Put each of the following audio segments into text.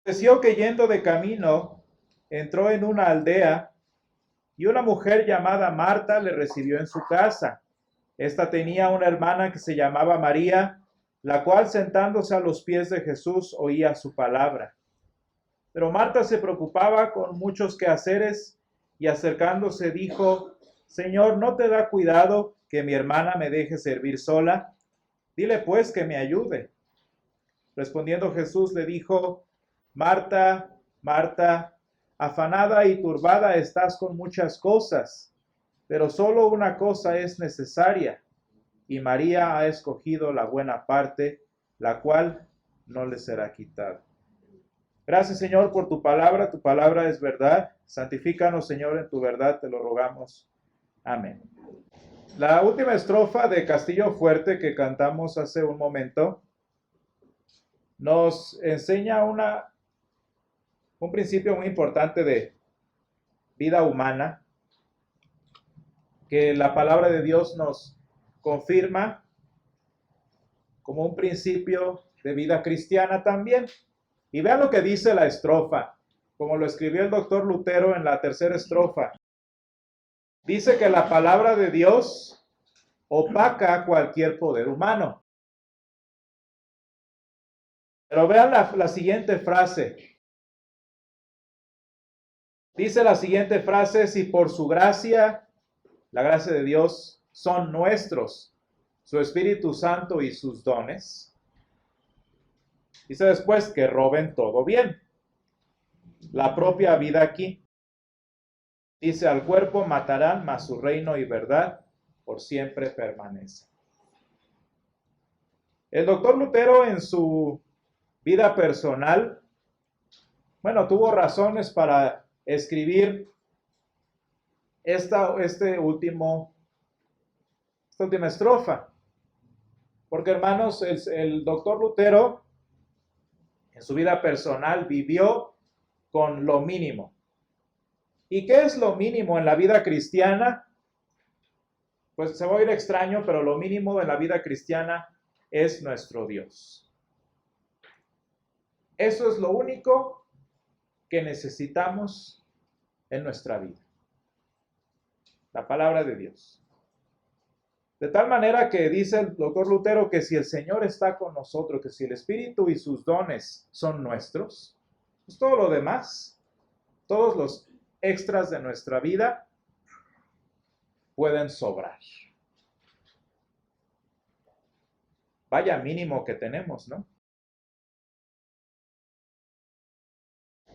Aconteció que yendo de camino, entró en una aldea y una mujer llamada Marta le recibió en su casa. Esta tenía una hermana que se llamaba María, la cual sentándose a los pies de Jesús oía su palabra. Pero Marta se preocupaba con muchos quehaceres y acercándose dijo: Señor, ¿no te da cuidado que mi hermana me deje servir sola? Dile pues que me ayude. Respondiendo Jesús le dijo: Marta, Marta, afanada y turbada estás con muchas cosas, pero solo una cosa es necesaria, y María ha escogido la buena parte, la cual no le será quitada. Gracias, Señor, por tu palabra es verdad. Santifícanos, Señor, en tu verdad, te lo rogamos. Amén. La última estrofa de Castillo Fuerte que cantamos hace un momento nos enseña un principio muy importante de vida humana que la palabra de Dios nos confirma como un principio de vida cristiana también. Y vean lo que dice la estrofa, como lo escribió el doctor Lutero en la tercera estrofa. Dice que la palabra de Dios opaca cualquier poder humano. Pero vean la siguiente frase. Dice la siguiente frase: si por su gracia, la gracia de Dios, son nuestros, su Espíritu Santo y sus dones. Dice después que roben todo bien. La propia vida aquí. Dice: al cuerpo matarán, mas su reino y verdad por siempre permanece. El doctor Lutero en su vida personal, tuvo razones para escribir esta última estrofa. Porque, hermanos, el doctor Lutero en su vida personal vivió con lo mínimo. ¿Y qué es lo mínimo en la vida cristiana? Pues se va a oír extraño, pero lo mínimo en la vida cristiana es nuestro Dios. Eso es lo único que necesitamos en nuestra vida. La palabra de Dios. De tal manera que dice el doctor Lutero que si el Señor está con nosotros, que si el Espíritu y sus dones son nuestros, pues todo lo demás, todos los extras de nuestra vida pueden sobrar. Vaya mínimo que tenemos, ¿no?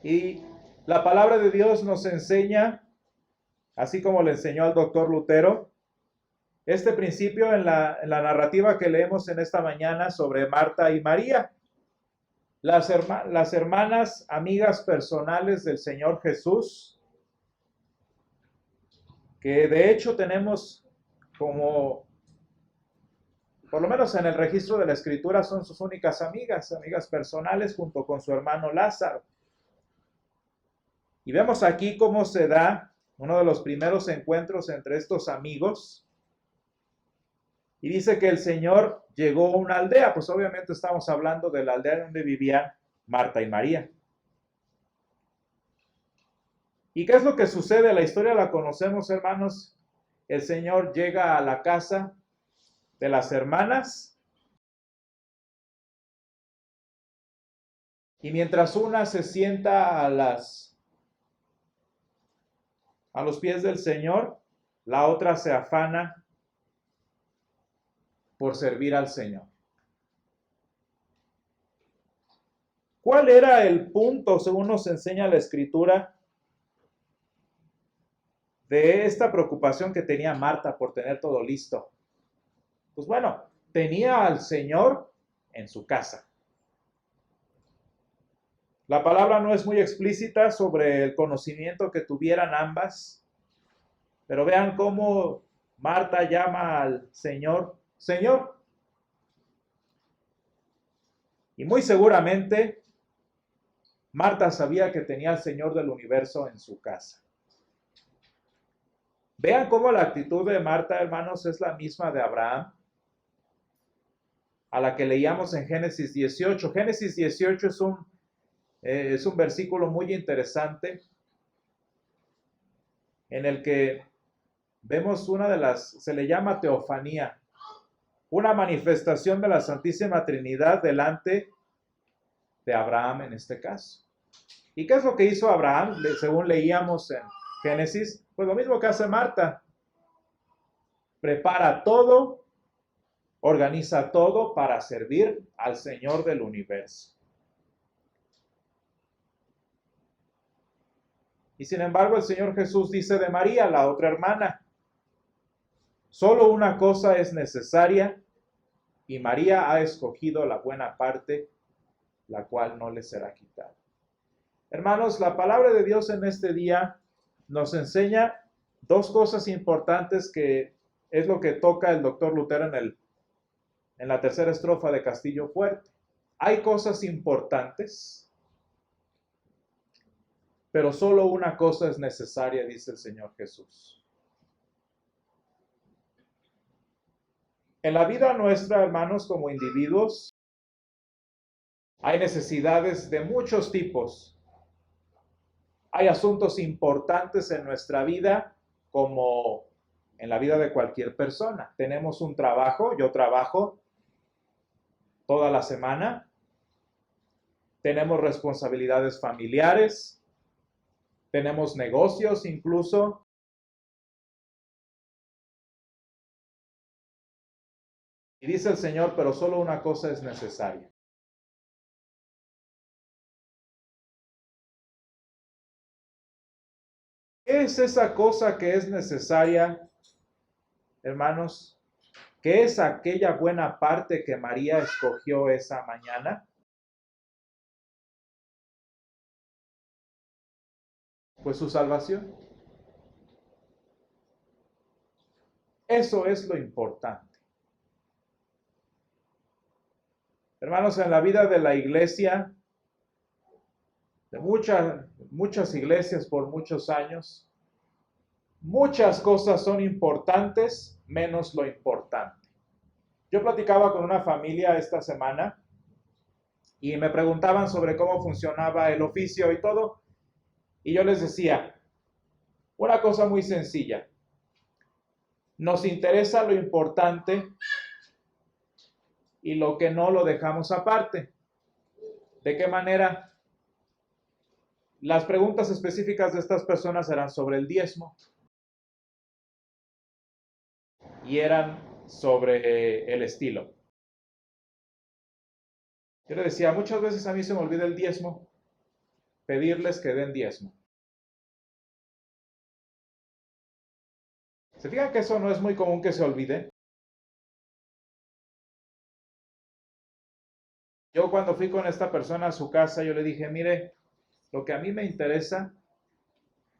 Y la palabra de Dios nos enseña, así como le enseñó al doctor Lutero, este principio en la narrativa que leemos en esta mañana sobre Marta y María, las hermanas, amigas personales del Señor Jesús, que de hecho tenemos como, por lo menos en el registro de la Escritura, son sus únicas amigas personales junto con su hermano Lázaro. Y vemos aquí cómo se da uno de los primeros encuentros entre estos amigos. Y dice que el Señor llegó a una aldea, pues obviamente estamos hablando de la aldea donde vivían Marta y María. ¿Y qué es lo que sucede? La historia la conocemos, hermanos. El Señor llega a la casa de las hermanas y mientras una se sienta a los pies del Señor, la otra se afana por servir al Señor. ¿Cuál era el punto, según nos enseña la Escritura, de esta preocupación que tenía Marta por tener todo listo? Pues bueno, tenía al Señor en su casa. La palabra no es muy explícita sobre el conocimiento que tuvieran ambas, pero vean cómo Marta llama al Señor, Señor. Y muy seguramente Marta sabía que tenía al Señor del universo en su casa. Vean cómo la actitud de Marta, hermanos, es la misma de Abraham, a la que leíamos en Génesis 18. Génesis 18 Es un versículo muy interesante en el que vemos una de las, se le llama teofanía, una manifestación de la Santísima Trinidad delante de Abraham en este caso. ¿Y qué es lo que hizo Abraham? Según leíamos en Génesis, pues lo mismo que hace Marta. Prepara todo, organiza todo para servir al Señor del universo. Y sin embargo, el Señor Jesús dice de María, la otra hermana, solo una cosa es necesaria y María ha escogido la buena parte, la cual no le será quitada. Hermanos, la palabra de Dios en este día nos enseña dos cosas importantes que es lo que toca el doctor Lutero en la tercera estrofa de Castillo Fuerte. Hay cosas importantes, pero solo una cosa es necesaria, dice el Señor Jesús. En la vida nuestra, hermanos, como individuos, hay necesidades de muchos tipos. Hay asuntos importantes en nuestra vida, como en la vida de cualquier persona. Tenemos un trabajo, yo trabajo toda la semana. Tenemos responsabilidades familiares. Tenemos negocios incluso. Y dice el Señor, pero solo una cosa es necesaria. ¿Qué es esa cosa que es necesaria, hermanos? ¿Qué es aquella buena parte que María escogió esa mañana? Pues su salvación. Eso es lo importante. Hermanos, en la vida de la iglesia, de muchas iglesias por muchos años, muchas cosas son importantes, menos lo importante. Yo platicaba con una familia esta semana y me preguntaban sobre cómo funcionaba el oficio y todo, y yo les decía, una cosa muy sencilla, nos interesa lo importante y lo que no lo dejamos aparte. ¿De qué manera? Las preguntas específicas de estas personas eran sobre el diezmo y eran sobre el estilo. Yo le decía, muchas veces a mí se me olvida el diezmo, pedirles que den diezmo. ¿Se fijan que eso no es muy común que se olvide? Yo cuando fui con esta persona a su casa, yo le dije, mire, lo que a mí me interesa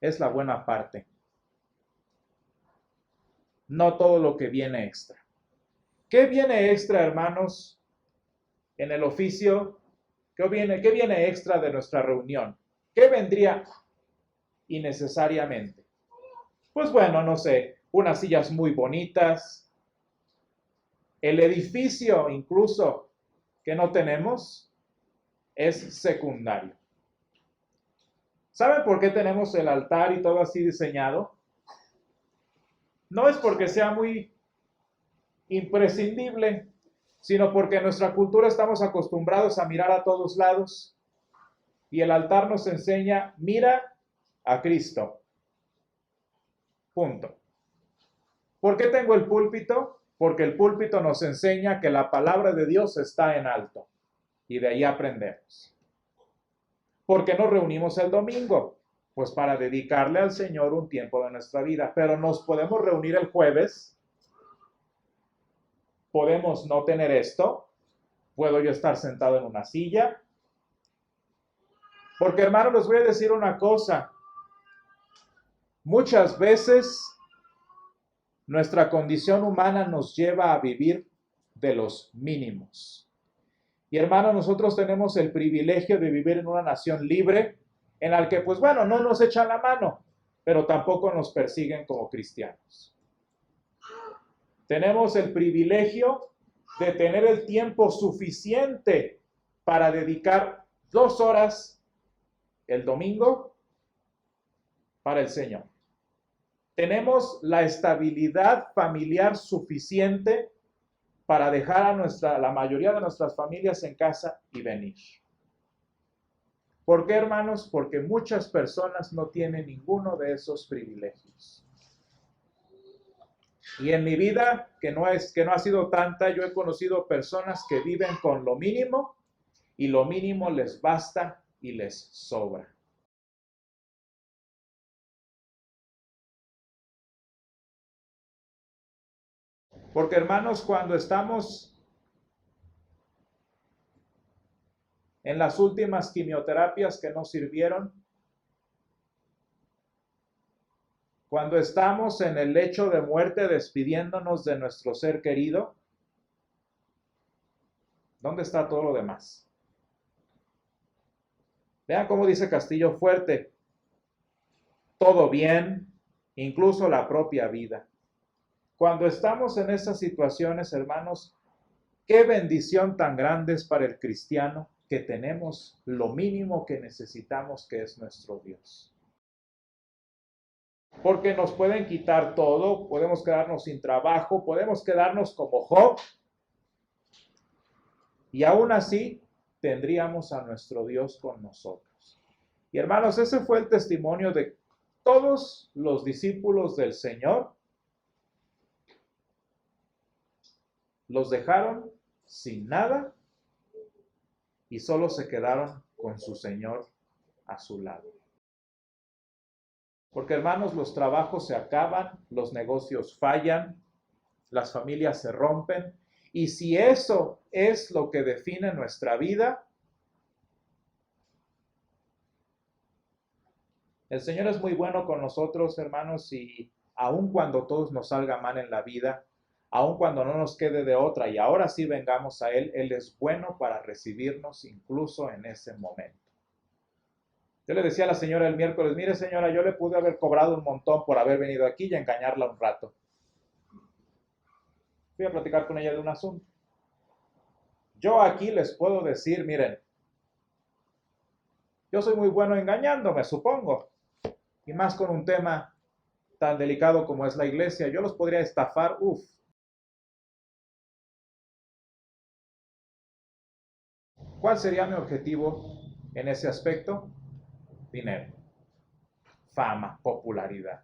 es la buena parte, no todo lo que viene extra. ¿Qué viene extra, hermanos, en el oficio? ¿Qué viene extra de nuestra reunión? ¿Qué vendría innecesariamente? Pues bueno, no sé, unas sillas muy bonitas, el edificio incluso que no tenemos es secundario. ¿Saben por qué tenemos el altar y todo así diseñado? No es porque sea muy imprescindible, sino porque en nuestra cultura estamos acostumbrados a mirar a todos lados y el altar nos enseña, mira a Cristo. Punto. ¿Por qué tengo el púlpito? Porque el púlpito nos enseña que la palabra de Dios está en alto y de ahí aprendemos. ¿Por qué nos reunimos el domingo? Pues para dedicarle al Señor un tiempo de nuestra vida, pero nos podemos reunir el jueves. Podemos no tener esto. Puedo yo estar sentado en una silla. Porque, hermanos, les voy a decir una cosa. Muchas veces nuestra condición humana nos lleva a vivir de los mínimos. Y, hermanos, nosotros tenemos el privilegio de vivir en una nación libre en la que, pues bueno, no nos echan la mano, pero tampoco nos persiguen como cristianos. Tenemos el privilegio de tener el tiempo suficiente para dedicar 2 horas el domingo para el Señor. Tenemos la estabilidad familiar suficiente para dejar a la mayoría de nuestras familias en casa y venir. ¿Por qué, hermanos? Porque muchas personas no tienen ninguno de esos privilegios. Y en mi vida, que no ha sido tanta, yo he conocido personas que viven con lo mínimo y lo mínimo les basta y les sobra. Porque, hermanos, cuando estamos en las últimas quimioterapias que nos sirvieron, cuando estamos en el lecho de muerte despidiéndonos de nuestro ser querido, ¿dónde está todo lo demás? Vean cómo dice Castillo Fuerte, todo bien, incluso la propia vida. Cuando estamos en esas situaciones, hermanos, qué bendición tan grande es para el cristiano que tenemos lo mínimo que necesitamos, que es nuestro Dios. Porque nos pueden quitar todo, podemos quedarnos sin trabajo, podemos quedarnos como Job, y aún así tendríamos a nuestro Dios con nosotros. Y hermanos, ese fue el testimonio de todos los discípulos del Señor. Los dejaron sin nada y solo se quedaron con su Señor a su lado. Porque, hermanos, los trabajos se acaban, los negocios fallan, las familias se rompen, y si eso es lo que define nuestra vida, el Señor es muy bueno con nosotros, hermanos, y aun cuando todos nos salga mal en la vida, aun cuando no nos quede de otra y ahora sí vengamos a Él, Él es bueno para recibirnos incluso en ese momento. Yo le decía a la señora el miércoles, mire señora, yo le pude haber cobrado un montón por haber venido aquí y engañarla un rato. Fui a platicar con ella de un asunto. Yo aquí les puedo decir, miren, yo soy muy bueno engañándome, supongo, y más con un tema tan delicado como es la iglesia, yo los podría estafar, ¿Cuál sería mi objetivo en ese aspecto? Dinero, fama, popularidad.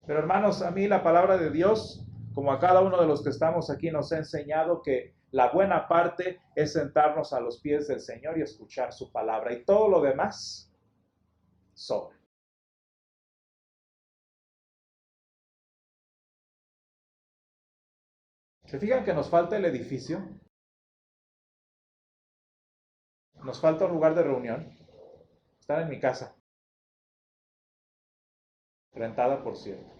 Pero hermanos, a mí la palabra de Dios, como a cada uno de los que estamos aquí, nos ha enseñado que la buena parte es sentarnos a los pies del Señor y escuchar su palabra. Y todo lo demás sobra. ¿Se fijan que nos falta el edificio? Nos falta un lugar de reunión. Están en mi casa. Rentada, por cierto.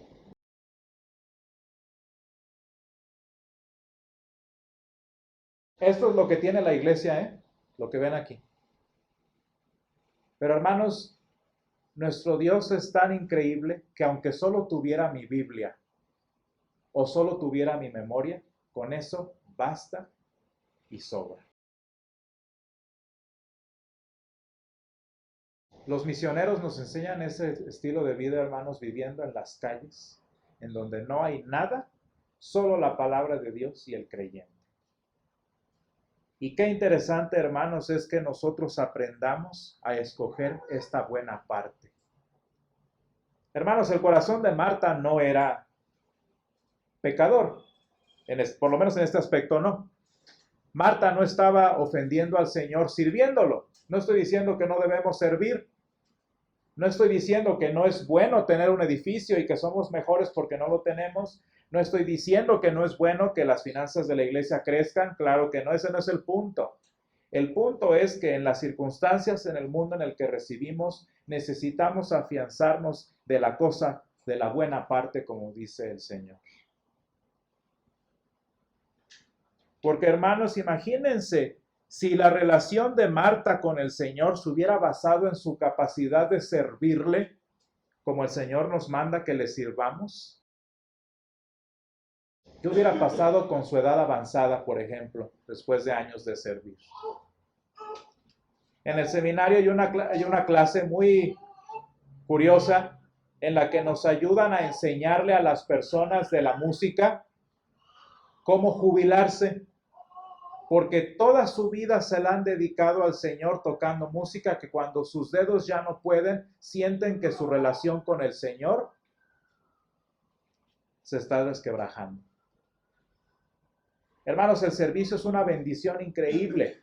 Esto es lo que tiene la iglesia, ¿eh? Lo que ven aquí. Pero hermanos, nuestro Dios es tan increíble que aunque solo tuviera mi Biblia o solo tuviera mi memoria, con eso basta y sobra. Los misioneros nos enseñan ese estilo de vida, hermanos, viviendo en las calles, en donde no hay nada, solo la palabra de Dios y el creyente. Y qué interesante, hermanos, es que nosotros aprendamos a escoger esta buena parte. Hermanos, el corazón de Marta no era pecador, por lo menos en este aspecto no. Marta no estaba ofendiendo al Señor sirviéndolo. No estoy diciendo que no debemos servir. No estoy diciendo que no es bueno tener un edificio y que somos mejores porque no lo tenemos. No estoy diciendo que no es bueno que las finanzas de la iglesia crezcan. Claro que no, ese no es el punto. El punto es que en las circunstancias en el mundo en el que recibimos, necesitamos afianzarnos de la cosa, de la buena parte, como dice el Señor. Porque, hermanos, imagínense si la relación de Marta con el Señor se hubiera basado en su capacidad de servirle, como el Señor nos manda que le sirvamos. ¿Qué hubiera pasado con su edad avanzada, por ejemplo, después de años de servir? En el seminario hay una clase muy curiosa en la que nos ayudan a enseñarle a las personas de la música cómo jubilarse, porque toda su vida se la han dedicado al Señor tocando música, que cuando sus dedos ya no pueden, sienten que su relación con el Señor se está desquebrajando. Hermanos, el servicio es una bendición increíble.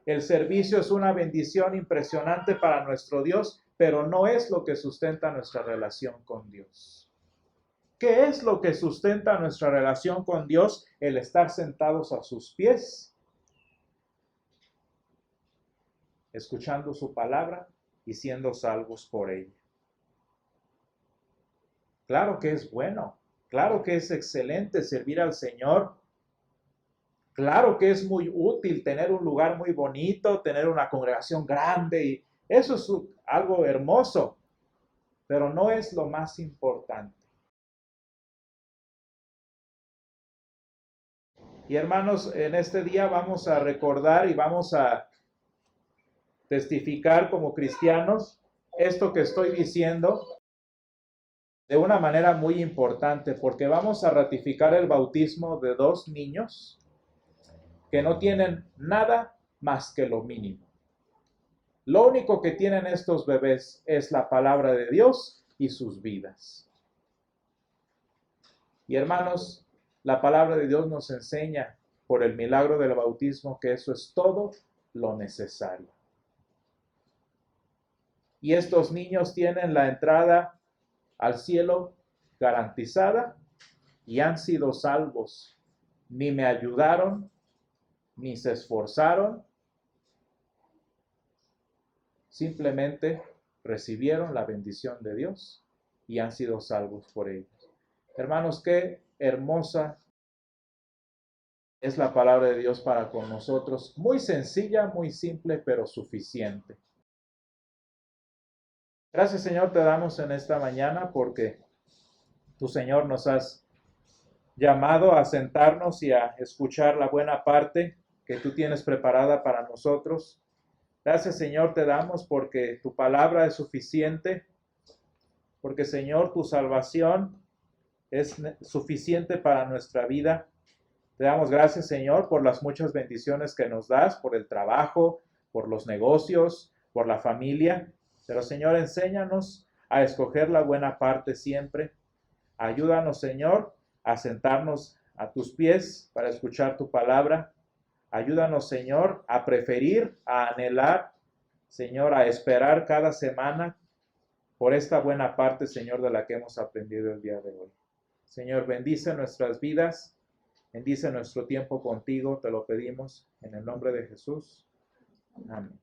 El servicio es una bendición impresionante para nuestro Dios, pero no es lo que sustenta nuestra relación con Dios. ¿Qué es lo que sustenta nuestra relación con Dios? El estar sentados a sus pies, escuchando su palabra y siendo salvos por ella. Claro que es bueno, claro que es excelente servir al Señor. Claro que es muy útil tener un lugar muy bonito, tener una congregación grande, y eso es algo hermoso, pero no es lo más importante. Y hermanos, en este día vamos a recordar y vamos a testificar como cristianos esto que estoy diciendo de una manera muy importante, porque vamos a ratificar el bautismo de 2 niños que no tienen nada más que lo mínimo. Lo único que tienen estos bebés es la palabra de Dios y sus vidas. Y hermanos, la palabra de Dios nos enseña por el milagro del bautismo que eso es todo lo necesario. Y estos niños tienen la entrada al cielo garantizada y han sido salvos. Ni me ayudaron, ni se esforzaron, simplemente recibieron la bendición de Dios y han sido salvos por ellos. Hermanos, qué hermosa es la palabra de Dios para con nosotros. Muy sencilla, muy simple, pero suficiente. Gracias, Señor, te damos en esta mañana porque tú, Señor, nos has llamado a sentarnos y a escuchar la buena parte que tú tienes preparada para nosotros. Gracias, Señor, te damos porque tu palabra es suficiente, porque, Señor, tu salvación es suficiente para nuestra vida. Te damos gracias, Señor, por las muchas bendiciones que nos das, por el trabajo, por los negocios, por la familia. Pero, Señor, enséñanos a escoger la buena parte siempre. Ayúdanos, Señor, a sentarnos a tus pies para escuchar tu palabra. Ayúdanos, Señor, a preferir, a anhelar, Señor, a esperar cada semana por esta buena parte, Señor, de la que hemos aprendido el día de hoy. Señor, bendice nuestras vidas, bendice nuestro tiempo contigo, te lo pedimos en el nombre de Jesús. Amén.